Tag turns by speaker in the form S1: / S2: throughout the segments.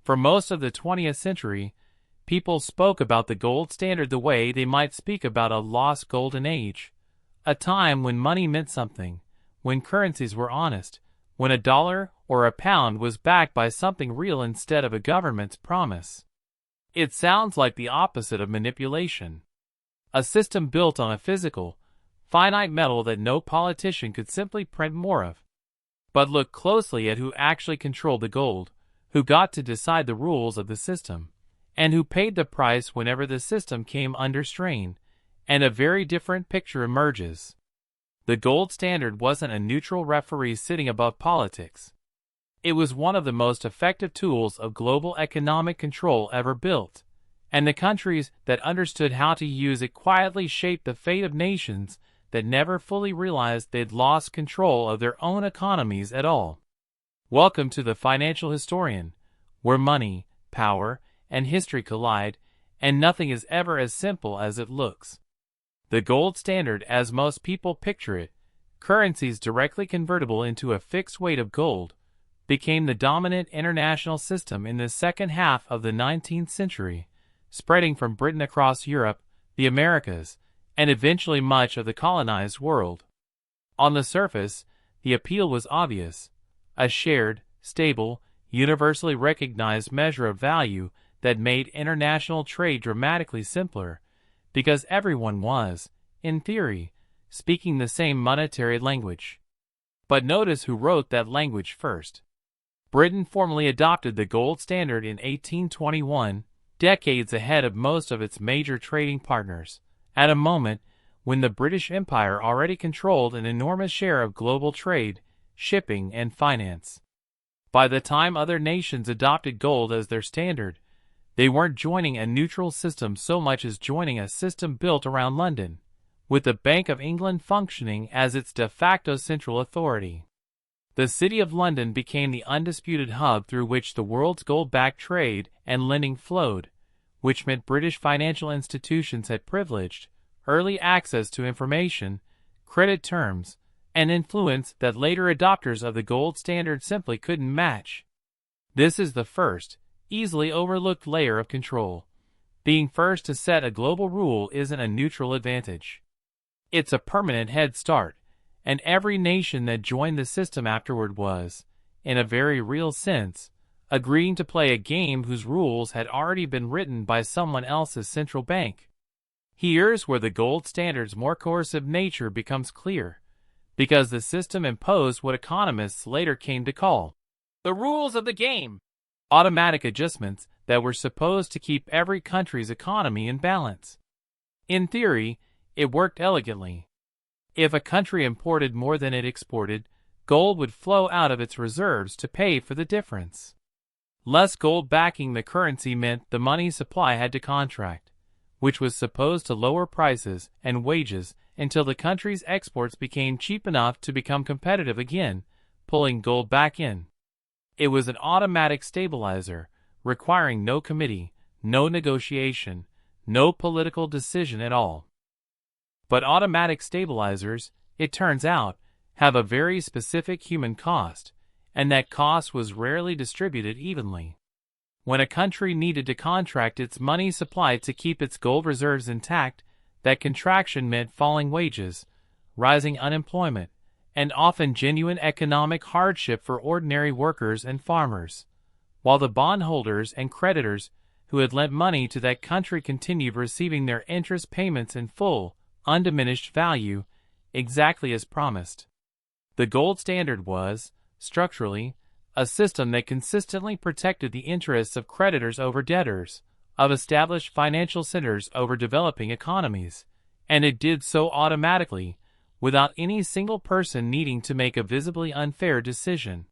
S1: For most of the 20th century, people spoke about the gold standard the way they might speak about a lost golden age, a time when money meant something, when currencies were honest, when a dollar or a pound was backed by something real instead of a government's promise. It sounds like the opposite of manipulation. A system built on a physical, finite metal that no politician could simply print more of. But look closely at who actually controlled the gold, who got to decide the rules of the system, and who paid the price whenever the system came under strain, and a very different picture emerges. The gold standard wasn't a neutral referee sitting above politics. It was one of the most effective tools of global economic control ever built, and the countries that understood how to use it quietly shaped the fate of nations that never fully realized they'd lost control of their own economies at all. Welcome to the Financial Historian, where money, power, and history collide, and nothing is ever as simple as it looks. The gold standard, as most people picture it, currencies directly convertible into a fixed weight of gold, became the dominant international system in the second half of the 19th century, spreading from Britain across Europe, the Americas, and eventually much of the colonized world. On the surface, the appeal was obvious: a shared, stable, universally recognized measure of value that made international trade dramatically simpler, because everyone was, in theory, speaking the same monetary language. But notice who wrote that language first. Britain formally adopted the gold standard in 1821, decades ahead of most of its major trading partners, at a moment when the British Empire already controlled an enormous share of global trade, shipping, and finance. By the time other nations adopted gold as their standard, they weren't joining a neutral system so much as joining a system built around London, with the Bank of England functioning as its de facto central authority. The City of London became the undisputed hub through which the world's gold-backed trade and lending flowed, which meant British financial institutions had privileged, early access to information, credit terms, and influence that later adopters of the gold standard simply couldn't match. This is the first, easily overlooked layer of control. Being first to set a global rule isn't a neutral advantage. It's a permanent head start, and every nation that joined the system afterward was, in a very real sense, agreeing to play a game whose rules had already been written by someone else's central bank. Here's where the gold standard's more coercive nature becomes clear, because the system imposed what economists later came to call the rules of the game, automatic adjustments that were supposed to keep every country's economy in balance. In theory, it worked elegantly. If a country imported more than it exported, gold would flow out of its reserves to pay for the difference. Less gold backing the currency meant the money supply had to contract, which was supposed to lower prices and wages until the country's exports became cheap enough to become competitive again, pulling gold back in. It was an automatic stabilizer, requiring no committee, no negotiation, no political decision at all. But automatic stabilizers, it turns out, have a very specific human cost, and that cost was rarely distributed evenly. When a country needed to contract its money supply to keep its gold reserves intact, that contraction meant falling wages, rising unemployment, and often genuine economic hardship for ordinary workers and farmers, while the bondholders and creditors who had lent money to that country continued receiving their interest payments in full, undiminished value, exactly as promised. The gold standard was, structurally, a system that consistently protected the interests of creditors over debtors, of established financial centers over developing economies, and it did so automatically, without any single person needing to make a visibly unfair decision.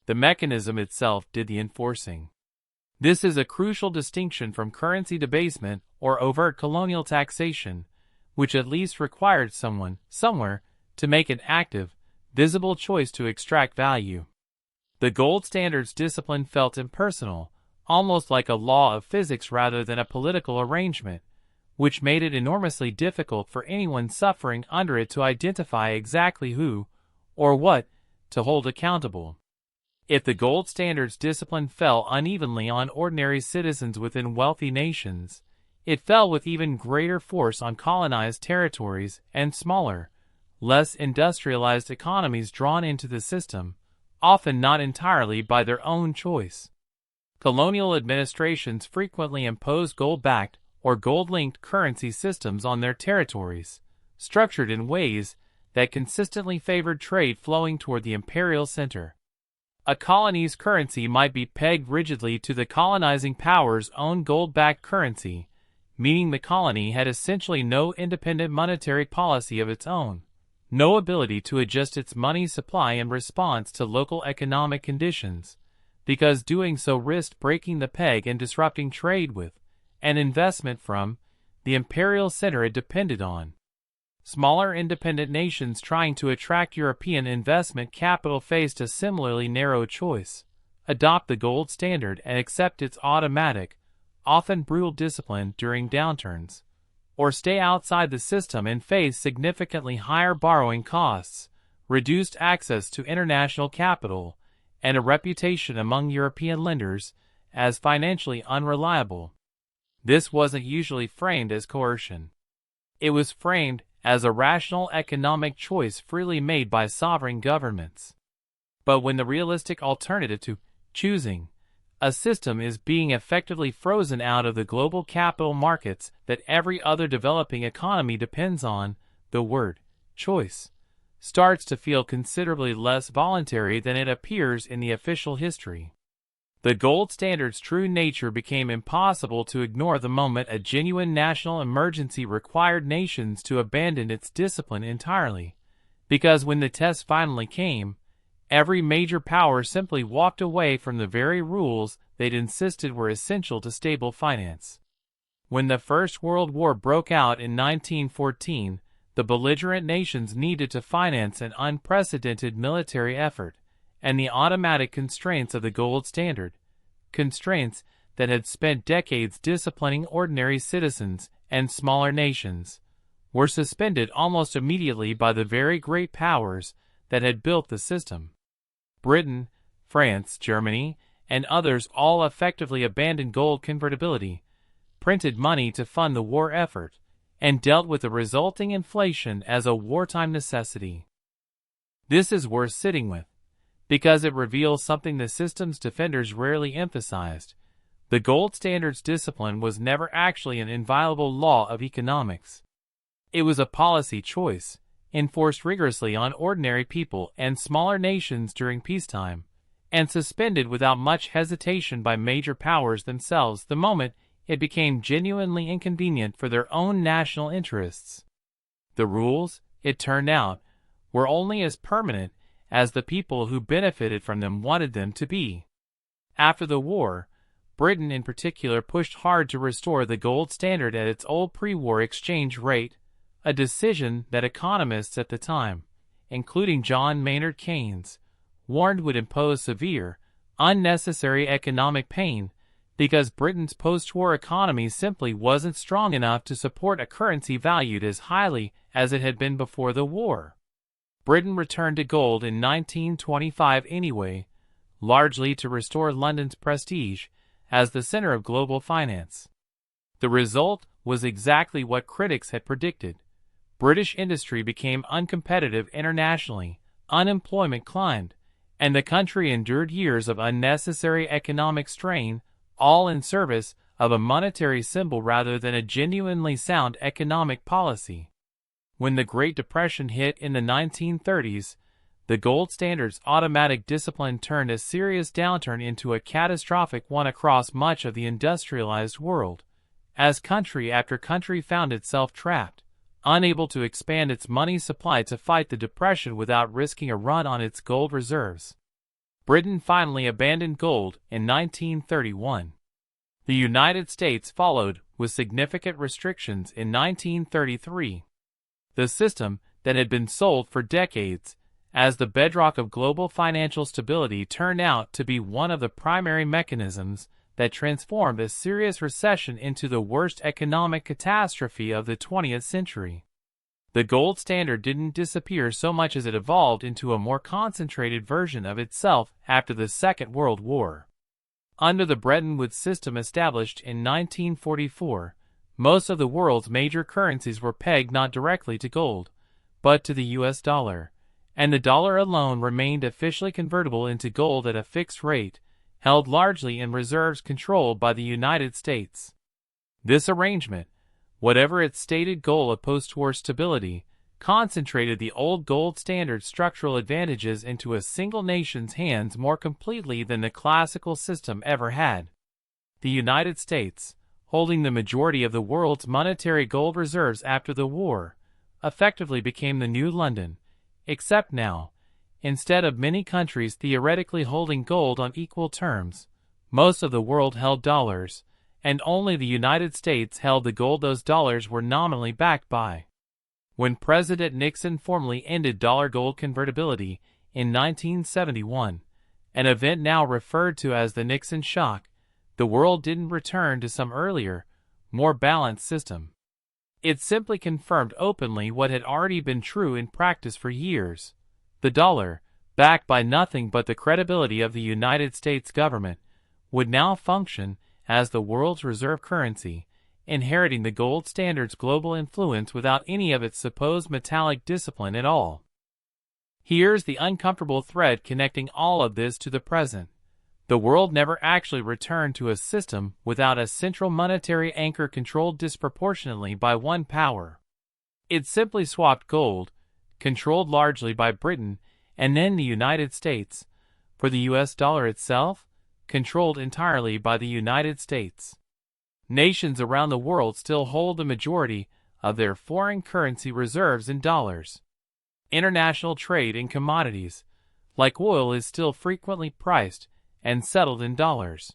S1: The mechanism itself did the enforcing. This is a crucial distinction from currency debasement or overt colonial taxation, which at least required someone, somewhere, to make an active, visible choice to extract value. The gold standard's discipline felt impersonal, almost like a law of physics rather than a political arrangement, which made it enormously difficult for anyone suffering under it to identify exactly who, or what, to hold accountable. If the gold standard's discipline fell unevenly on ordinary citizens within wealthy nations, it fell with even greater force on colonized territories and smaller, less industrialized economies drawn into the system, often not entirely by their own choice. Colonial administrations frequently imposed gold-backed or gold-linked currency systems on their territories, structured in ways that consistently favored trade flowing toward the imperial center. A colony's currency might be pegged rigidly to the colonizing power's own gold-backed currency, meaning the colony had essentially no independent monetary policy of its own, no ability to adjust its money supply in response to local economic conditions, because doing so risked breaking the peg and disrupting trade with, and investment from, the imperial center it depended on. Smaller independent nations trying to attract European investment capital faced a similarly narrow choice: adopt the gold standard and accept its automatic, often brutal discipline during downturns, or stay outside the system and face significantly higher borrowing costs, reduced access to international capital, and a reputation among European lenders as financially unreliable. This wasn't usually framed as coercion. It was framed as a rational economic choice freely made by sovereign governments. But when the realistic alternative to choosing a system is being effectively frozen out of the global capital markets that every other developing economy depends on, the word choice starts to feel considerably less voluntary than it appears in the official history. The gold standard's true nature became impossible to ignore the moment a genuine national emergency required nations to abandon its discipline entirely, because when the test finally came, every major power simply walked away from the very rules they'd insisted were essential to stable finance. When the First World War broke out in 1914, the belligerent nations needed to finance an unprecedented military effort, and the automatic constraints of the gold standard, constraints that had spent decades disciplining ordinary citizens and smaller nations, were suspended almost immediately by the very great powers that had built the system. Britain, France, Germany, and others all effectively abandoned gold convertibility, printed money to fund the war effort, and dealt with the resulting inflation as a wartime necessity. This is worth sitting with, because it reveals something the system's defenders rarely emphasized. The gold standard's discipline was never actually an inviolable law of economics. It was a policy choice, enforced rigorously on ordinary people and smaller nations during peacetime, and suspended without much hesitation by major powers themselves the moment it became genuinely inconvenient for their own national interests. The rules, it turned out, were only as permanent as the people who benefited from them wanted them to be. After the war, Britain in particular pushed hard to restore the gold standard at its old pre-war exchange rate, a decision that economists at the time, including John Maynard Keynes, warned would impose severe, unnecessary economic pain because Britain's post-war economy simply wasn't strong enough to support a currency valued as highly as it had been before the war. Britain returned to gold in 1925 anyway, largely to restore London's prestige as the center of global finance. The result was exactly what critics had predicted. British industry became uncompetitive internationally, unemployment climbed, and the country endured years of unnecessary economic strain, all in service of a monetary symbol rather than a genuinely sound economic policy. When the Great Depression hit in the 1930s, the gold standard's automatic discipline turned a serious downturn into a catastrophic one across much of the industrialized world, as country after country found itself trapped, unable to expand its money supply to fight the Depression without risking a run on its gold reserves. Britain finally abandoned gold in 1931. The United States followed with significant restrictions in 1933. The system that had been sold for decades as the bedrock of global financial stability turned out to be one of the primary mechanisms that transformed a serious recession into the worst economic catastrophe of the 20th century. The gold standard didn't disappear so much as it evolved into a more concentrated version of itself after the Second World War. Under the Bretton Woods system established in 1944, most of the world's major currencies were pegged not directly to gold, but to the US dollar, and the dollar alone remained officially convertible into gold at a fixed rate, held largely in reserves controlled by the United States. This arrangement, whatever its stated goal of post-war stability, concentrated the old gold standard structural advantages into a single nation's hands more completely than the classical system ever had. The United States, holding the majority of the world's monetary gold reserves after the war, effectively became the new London, except now, instead of many countries theoretically holding gold on equal terms, most of the world held dollars, and only the United States held the gold those dollars were nominally backed by. When President Nixon formally ended dollar-gold convertibility in 1971, an event now referred to as the Nixon shock, the world didn't return to some earlier, more balanced system. It simply confirmed openly what had already been true in practice for years. The dollar, backed by nothing but the credibility of the United States government, would now function as the world's reserve currency, inheriting the gold standard's global influence without any of its supposed metallic discipline at all. Here's the uncomfortable thread connecting all of this to the present. The world never actually returned to a system without a central monetary anchor controlled disproportionately by one power. It simply swapped gold, controlled largely by Britain and then the United States, for the US dollar itself, controlled entirely by the United States. Nations around the world still hold the majority of their foreign currency reserves in dollars. International trade in commodities, like oil, is still frequently priced and settled in dollars.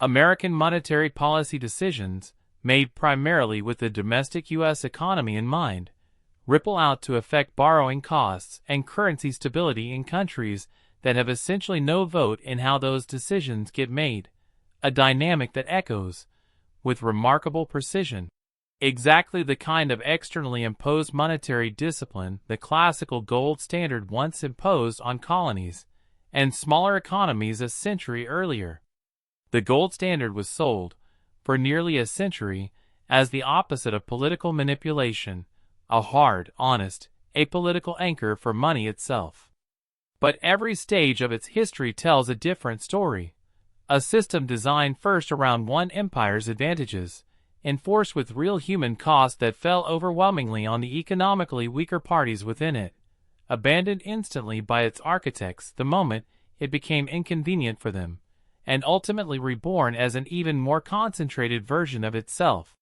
S1: American monetary policy decisions, made primarily with the domestic U.S. economy in mind, ripple out to affect borrowing costs and currency stability in countries that have essentially no vote in how those decisions get made, a dynamic that echoes, with remarkable precision, exactly the kind of externally imposed monetary discipline the classical gold standard once imposed on colonies and smaller economies a century earlier. The gold standard was sold, for nearly a century, as the opposite of political manipulation, a hard, honest, apolitical anchor for money itself. But every stage of its history tells a different story. A system designed first around one empire's advantages, enforced with real human cost that fell overwhelmingly on the economically weaker parties within it, abandoned instantly by its architects the moment it became inconvenient for them, and ultimately reborn as an even more concentrated version of itself,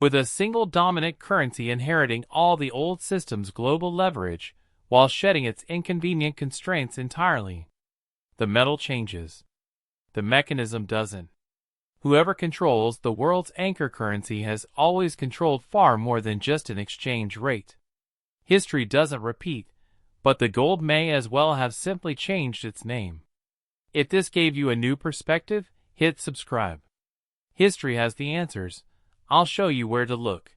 S1: with a single dominant currency inheriting all the old system's global leverage, while shedding its inconvenient constraints entirely. The metal changes. The mechanism doesn't. Whoever controls the world's anchor currency has always controlled far more than just an exchange rate. History doesn't repeat, but the gold may as well have simply changed its name. If this gave you a new perspective, hit subscribe. History has the answers. I'll show you where to look.